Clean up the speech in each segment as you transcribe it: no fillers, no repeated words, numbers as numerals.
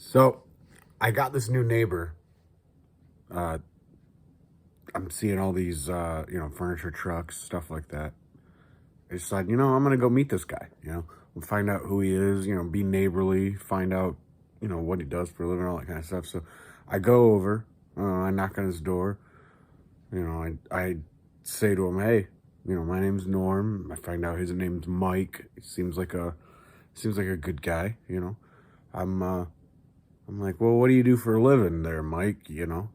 So I got this new neighbor. Uh, I'm seeing all these, furniture trucks, stuff like that. I decided, I'm going to go meet this guy, find out who he is, be neighborly, find out, what he does for a living, all that kind of stuff. So I go over, I knock on his door, I say to him, hey, my name's Norm. I find out his name's Mike. He seems like a good guy, I'm, uh, I'm like, well, what do you do for a living there, Mike? You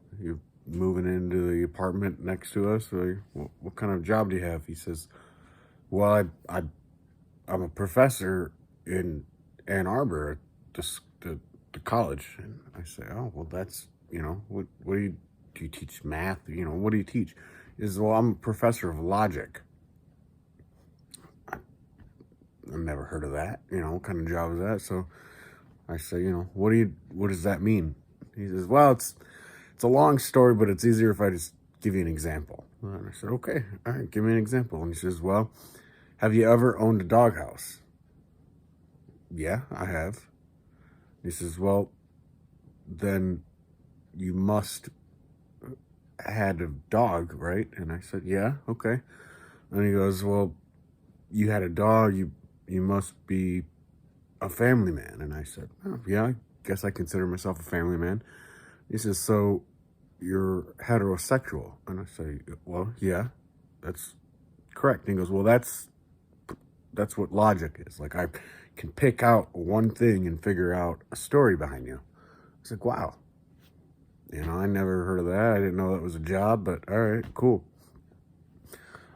moving into the apartment next to us? Or what kind of job do you have? He says, well, I'm a professor in Ann Arbor at the college. And I say, oh, well, that's, what do you teach math? What do you teach? He says, well, I'm a professor of logic. I've never heard of that. What kind of job is that? So I say, what does that mean? He says, well, it's a long story, but it's easier if I just give you an example. And I said, okay, all right, give me an example. And he says, well, have you ever owned a doghouse? Yeah, I have. He says, well, then you must had a dog, right? And I said, yeah, okay. And he goes, well, you had a dog, you must be a family man. And I said, oh, yeah, I guess I consider myself a family man. He says, so you're heterosexual? And I say, well, yeah, that's correct. And he goes, well, that's what logic is. Like, I can pick out one thing and figure out a story behind you. It's like, wow. I never heard of that. I didn't know that was a job, but all right, cool.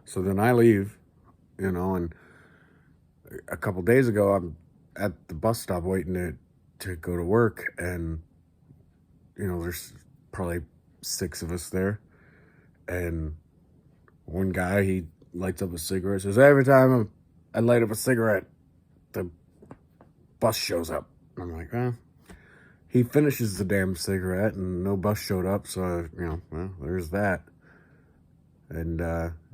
So then I leave, and a couple days ago, I'm at the bus stop waiting to go to work, and there's probably 6 of us there, and one guy, he lights up a cigarette, says, every time I light up a cigarette, the bus shows up. I'm like, he finishes the damn cigarette and no bus showed up, so well, there's that. And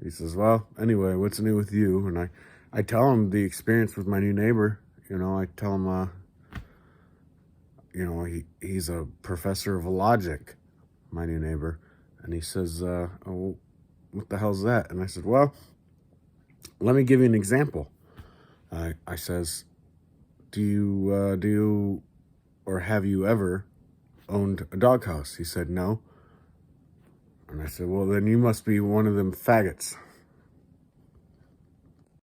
he says, well, anyway, what's new with you? And I tell him the experience with my new neighbor. I tell him he's a professor of logic, my new neighbor. And he says, oh, what the hell's that? And I said, well, let me give you an example. I says, do you or have you ever owned a doghouse? He said, no. And I said, well, then you must be one of them faggots.